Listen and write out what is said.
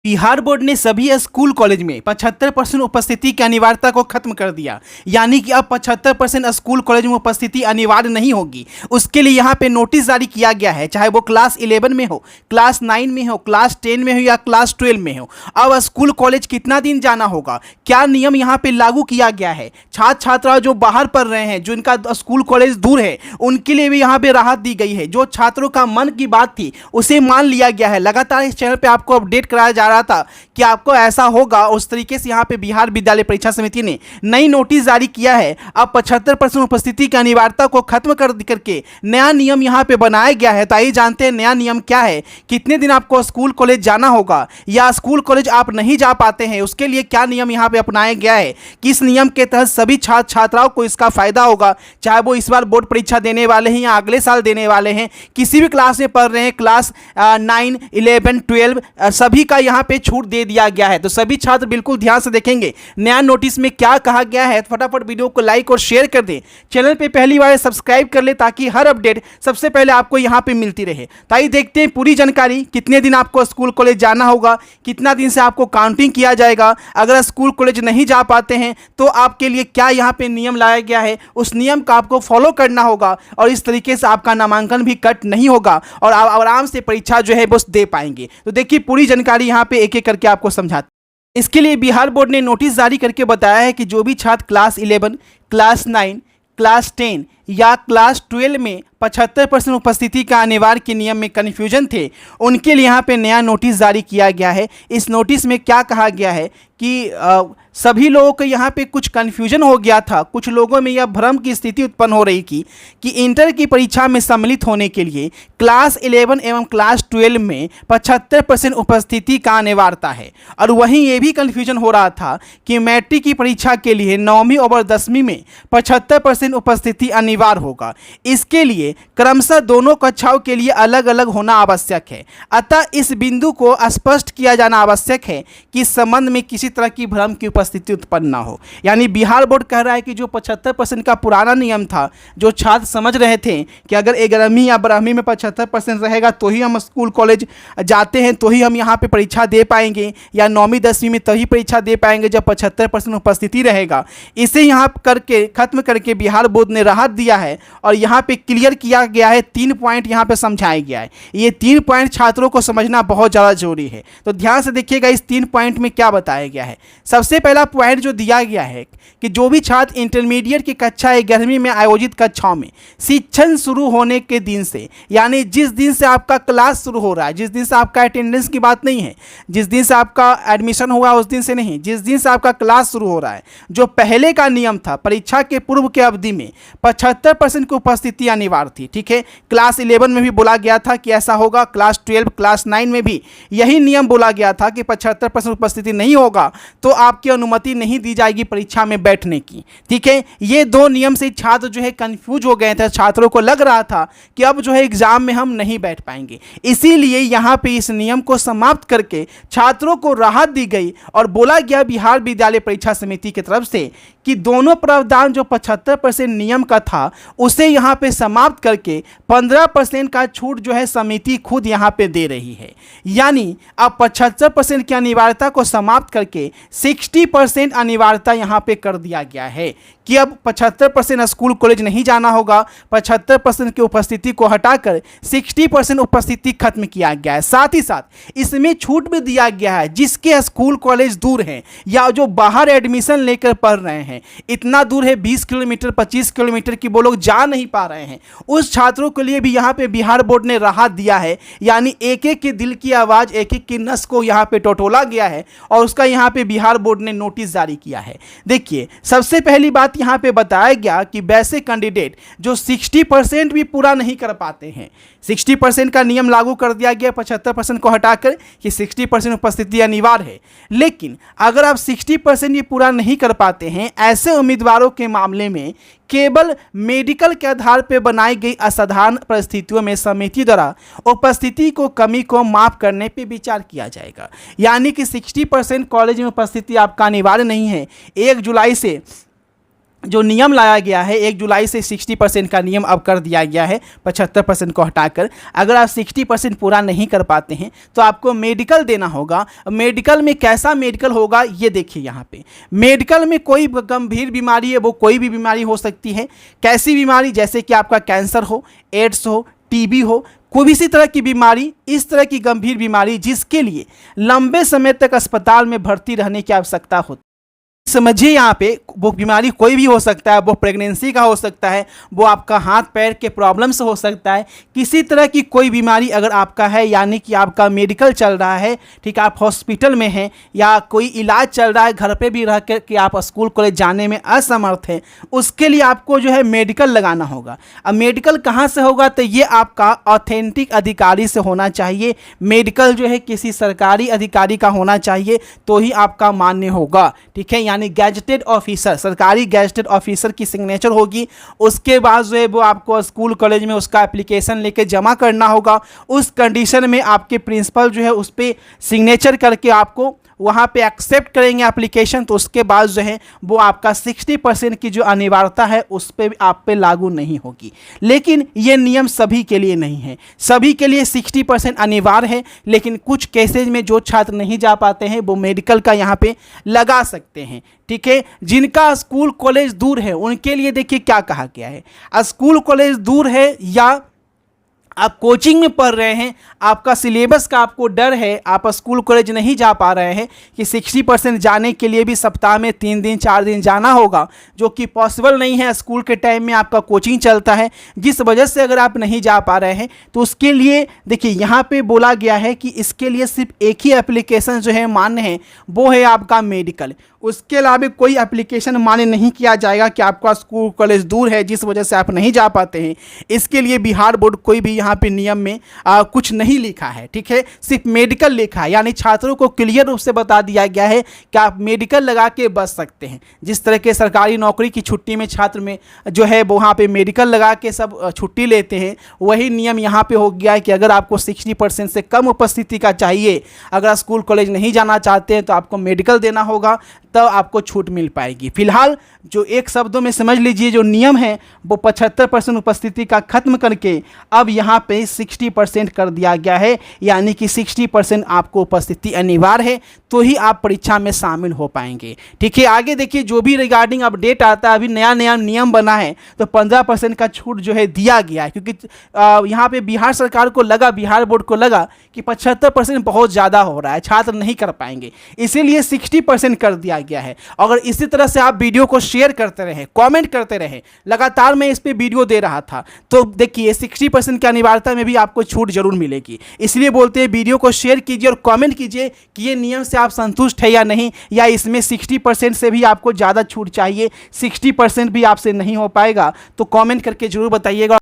Bihar board ने सभी school college में 75% उपस्थिति की अनिवार्यता को खत्म कर दिया। यानी कि अब 75% स्कूल कॉलेज में उपस्थिति अनिवार्य नहीं होगी। उसके लिए यहाँ पे नोटिस जारी किया गया है, चाहे वो क्लास 11 में हो, क्लास 9 में हो, क्लास 10 में हो या क्लास 12 में हो। अब स्कूल कॉलेज कितना दिन जाना होगा, क्या नियम यहाँ पे लागू किया गया है। छात्र छात्रा जो बाहर पढ़ रहे हैं, जो इनका स्कूल कॉलेज दूर है, उनके लिए भी यहाँ पे राहत दी गई है। जो छात्रों का मन की बात थी उसे मान लिया गया है। लगातार इस चैनल पर आपको अपडेट कराया जा रहा था कि आपको ऐसा होगा। उस तरीके से यहाँ पे बिहार विद्यालय परीक्षा समिति ने नई नोटिस जारी किया है। अब 75% उपस्थिति की अनिवार्यता को खत्म करके नया नियम यहाँ पे बनाया गया है। तो आइए जानते हैं नया नियम क्या है, कितने दिन आपको स्कूल कॉलेज जाना होगा, या स्कूल कॉलेज आप नहीं जा पाते हैं उसके लिए क्या नियम यहाँ पे अपनाया गया है। किस नियम के तहत सभी छात्र छात्राओं को इसका फायदा होगा, चाहे वो इस बार बोर्ड परीक्षा देने वाले हैं या अगले साल देने वाले हैं, किसी भी क्लास में पढ़ रहे हैं, क्लास 9, 11, 12 सभी का यहाँ पे छूट दे दिया गया है। तो सभी छात्र बिल्कुल ध्यान से देखेंगे नया नोटिस में क्या कहा गया है। फटाफट वीडियो को लाइक और शेयर कर दें, चैनल पे पहली बार सब्सक्राइब कर ले ताकि हर अपडेट सबसे पहले आपको यहाँ पे मिलती रहे। तो आइए देखते हैं पूरी जानकारी, कितने दिन आपको स्कूल कॉलेज जाना होगा, कितना दिन से आपको काउंटिंग किया जाएगा। अगर स्कूल कॉलेज नहीं जा पाते हैं तो आपके लिए क्या यहाँ पे नियम लाया गया है, उस नियम का आपको फॉलो करना होगा और इस तरीके से आपका नामांकन भी कट नहीं होगा और आप आराम से परीक्षा जो है वो दे पाएंगे। तो देखिए पूरी जानकारी यहाँ पे एक एक करके आपको समझाते। इसके लिए बिहार बोर्ड ने नोटिस जारी करके बताया है कि जो भी छात्र क्लास 11, क्लास 9, क्लास 10 या क्लास 12 में 75% उपस्थिति का अनिवार्य के नियम में कन्फ्यूजन थे, उनके लिए यहाँ पे नया नोटिस जारी किया गया है। इस नोटिस में क्या कहा गया है कि सभी लोगों को यहाँ पे कुछ कन्फ्यूजन हो गया था। कुछ लोगों में यह भ्रम की स्थिति उत्पन्न हो रही थी कि इंटर की परीक्षा में सम्मिलित होने के लिए क्लास 11 एवं क्लास 12 में 75% उपस्थिति का अनिवार्यता है। और वहीं ये भी कन्फ्यूजन हो रहा था कि मैट्रिक की परीक्षा के लिए 9वीं और 10वीं में 75% उपस्थिति अनिवार्य होगा। इसके लिए क्रमशः दोनों कक्षाओं के लिए अलग अलग होना आवश्यक है। अतः इस बिंदु को स्पष्ट किया जाना आवश्यक है कि इस संबंध में किसी तरह की भ्रम की उपस्थिति उत्पन्न ना हो। यानी बिहार बोर्ड कह रहा है कि जो 75% का पुराना नियम था, जो छात्र समझ रहे थे कि अगर 11वीं या 12वीं में 75% रहेगा तो ही हम स्कूल कॉलेज जाते हैं, तो ही हम यहाँ पे परीक्षा दे पाएंगे, या 9वीं 10वीं में तभी परीक्षा दे पाएंगे जब 75% उपस्थिति रहेगा। इसे यहाँ करके खत्म करके बिहार बोर्ड ने राहत दिया है और यहाँ पे क्लियर किया गया है। 3 पॉइंट यहाँ पे समझाया गया है। ये 3 पॉइंट छात्रों को समझना बहुत ज़्यादा जरूरी है। तो ध्यान से देखिएगा इस 3 पॉइंट में क्या बताया गया है। सबसे पहला पॉइंट जो दिया गया है कि जो भी छात्र इंटरमीडिएट की कक्षा 11वीं में आयोजित कक्षाओं में शिक्षण शुरू होने के दिन से, यानी जिस दिन से आपका क्लास शुरू हो रहा है, जिस दिन से आपका अटेंडेंस की बात नहीं है, जिस दिन से आपका एडमिशन हुआ उस दिन से नहीं, जिस दिन से आपका क्लास शुरू हो रहा है, जो पहले का नियम था परीक्षा के पूर्व के अवधि में 75% की उपस्थिति अनिवार्य थी। ठीक है, क्लास 11 में भी बोला गया था कि ऐसा होगा, क्लास 12, क्लास 9 में भी यही नियम बोला गया था कि 75% उपस्थिति नहीं होगा तो आपकी अनुमति नहीं दी जाएगी परीक्षा में बैठने की। ठीक है, ये 2 नियम से छात्र जो है कंफ्यूज हो गए थे। छात्रों को लग रहा था कि अब जो है एग्जाम में हम नहीं बैठ पाएंगे। इसीलिए यहाँ पे इस नियम को समाप्त करके छात्रों को राहत दी गई और बोला गया बिहार विद्यालय परीक्षा समिति की तरफ से कि दोनों प्रावधान जो 75% नियम का था उसे यहाँ पे समाप्त करके 15% का छूट जो है समिति खुद यहाँ पे दे रही है। यानी अब 75% की अनिवार्यता को समाप्त करके 60% अनिवार्यता यहाँ पे कर दिया गया है कि अब 75% स्कूल कॉलेज नहीं जाना होगा। 75% की उपस्थिति को हटाकर 60% उपस्थिति खत्म किया गया है। साथ ही साथ इसमें छूट भी दिया गया है जिसके स्कूल कॉलेज दूर हैं या जो बाहर एडमिशन लेकर पढ़ रहे हैं, इतना दूर है 20 किलोमीटर 25 किलोमीटर की वो लोग जा नहीं पा रहे हैं, उस छात्रों के लिए भी यहाँ पे बिहार बोर्ड ने राहत दिया है। यानी एक एक के दिल की आवाज़, एक एक की नस को यहाँ पे टटोला गया है और उसका यहाँ पे बिहार बोर्ड ने नोटिस जारी किया है। देखिए सबसे पहली बात यहाँ पे बताया गया कि वैसे कैंडिडेट जो 60% भी पूरा नहीं कर पाते हैं, 60% का नियम लागू कर दिया गया 75% को हटाकर कि 60% उपस्थिति अनिवार्य है। लेकिन अगर आप 60% भी पूरा नहीं कर पाते हैं, ऐसे उम्मीदवारों के मामले में केवल मेडिकल के आधार पर बनाई गई असाधारण परिस्थितियों में समिति द्वारा उपस्थिति को कमी को माफ करने पर विचार किया जाएगा। यानी कि 60% कॉलेज में उपस्थिति आपका अनिवार्य नहीं है। 1 जुलाई से जो नियम लाया गया है 1 जुलाई से 60% का नियम अब कर दिया गया है 75% को हटाकर। अगर आप 60% पूरा नहीं कर पाते हैं तो आपको मेडिकल देना होगा। मेडिकल में कैसा मेडिकल होगा ये देखिए यहाँ पे। मेडिकल में कोई गंभीर बीमारी है, वो कोई भी बीमारी हो सकती है। कैसी बीमारी? जैसे कि आपका कैंसर हो, एड्स हो, टीबी हो, कोई भी इसी तरह की बीमारी, इस तरह की गंभीर बीमारी जिसके लिए लंबे समय तक अस्पताल में भर्ती रहने की आवश्यकता होती है। समझिए यहाँ पे वो बीमारी कोई भी हो सकता है, वो प्रेगनेंसी का हो सकता है, वो आपका हाथ पैर के प्रॉब्लम से हो सकता है। किसी तरह की कोई बीमारी अगर आपका है, यानी कि आपका मेडिकल चल रहा है, ठीक है, आप हॉस्पिटल में हैं या कोई इलाज चल रहा है, घर पे भी रह कर के आप स्कूल कॉलेज जाने में असमर्थ हैं, उसके लिए आपको जो है मेडिकल लगाना होगा। अब मेडिकल कहाँ से होगा? तो ये आपका ऑथेंटिक अधिकारी से होना चाहिए। मेडिकल जो है किसी सरकारी अधिकारी का होना चाहिए, तो ही आपका मान्य होगा, ठीक है। यानी गैजेटेड ऑफिसर, सरकारी गैजेटेड ऑफिसर की सिग्नेचर होगी। उसके बाद जो है वो आपको स्कूल कॉलेज में उसका एप्लीकेशन लेके जमा करना होगा। उस कंडीशन में आपके प्रिंसिपल जो है उस पर सिग्नेचर करके आपको वहाँ पे एक्सेप्ट करेंगे एप्लीकेशन। तो उसके बाद जो है वो आपका 60% की जो अनिवार्यता है उस पर आप पे लागू नहीं होगी। लेकिन ये नियम सभी के लिए नहीं है। सभी के लिए 60% अनिवार्य है, लेकिन कुछ केसेज में जो छात्र नहीं जा पाते हैं वो मेडिकल का यहाँ पे लगा सकते हैं, ठीक है। जिनका स्कूल कॉलेज दूर है उनके लिए देखिए क्या कहा गया है। स्कूल कॉलेज दूर है या आप कोचिंग में पढ़ रहे हैं, आपका सिलेबस का आपको डर है, आप स्कूल कॉलेज नहीं जा पा रहे हैं कि 60% जाने के लिए भी सप्ताह में 3 दिन 4 दिन जाना होगा, जो कि पॉसिबल नहीं है। स्कूल के टाइम में आपका कोचिंग चलता है, जिस वजह से अगर आप नहीं जा पा रहे हैं तो उसके लिए देखिए यहाँ पे बोला गया है कि इसके लिए सिर्फ एक ही एप्लीकेशन जो है मान्य है, वो है आपका मेडिकल। उसके अलावा कोई एप्लीकेशन मान्य नहीं किया जाएगा कि आपका स्कूल कॉलेज दूर है जिस वजह से आप नहीं जा पाते हैं। इसके लिए बिहार बोर्ड कोई भी यहाँ पे नियम में कुछ नहीं लिखा है, ठीक है, सिर्फ मेडिकल लिखा है। यानी छात्रों को क्लियर रूप से बता दिया गया है कि आप मेडिकल लगा के बच सकते हैं। जिस तरह के सरकारी नौकरी की छुट्टी में छात्र में जो है वहाँ पे मेडिकल लगा के सब छुट्टी लेते हैं, वही नियम यहाँ पे हो गया है कि अगर आपको 60% से कम उपस्थिति का चाहिए, अगर स्कूल कॉलेज नहीं जाना चाहते हैं तो आपको मेडिकल देना होगा, तब आपको छूट मिल पाएगी। फिलहाल जो एक शब्दों में समझ लीजिए, जो नियम है वो 75% उपस्थिति का खत्म करके अब यहाँ पे 60% कर दिया गया है। यानी कि 60% आपको उपस्थिति अनिवार्य है, तो ही आप परीक्षा में शामिल हो पाएंगे, ठीक है। आगे देखिए जो भी रिगार्डिंग अपडेट आता है, अभी नया नया नियम बना है तो 15% का छूट जो है दिया गया है, क्योंकि यहाँ पे बिहार सरकार को लगा, बिहार बोर्ड को लगा कि 75% बहुत ज़्यादा हो रहा है, छात्र नहीं कर पाएंगे, इसीलिए 60% कर दिया गया है। अगर इसी तरह से आप वीडियो को शेयर करते रहें, कमेंट करते रहें, लगातार मैं इस पे वीडियो दे रहा था, तो देखिए 60% की अनिवार्यता में भी आपको छूट जरूर मिलेगी। इसलिए बोलते हैं वीडियो को शेयर कीजिए और कमेंट कीजिए कि ये नियम से आप संतुष्ट है या नहीं, या इसमें 60% से भी आपको ज़्यादा छूट चाहिए, 60% भी आपसे नहीं हो पाएगा तो कमेंट करके जरूर बताइएगा।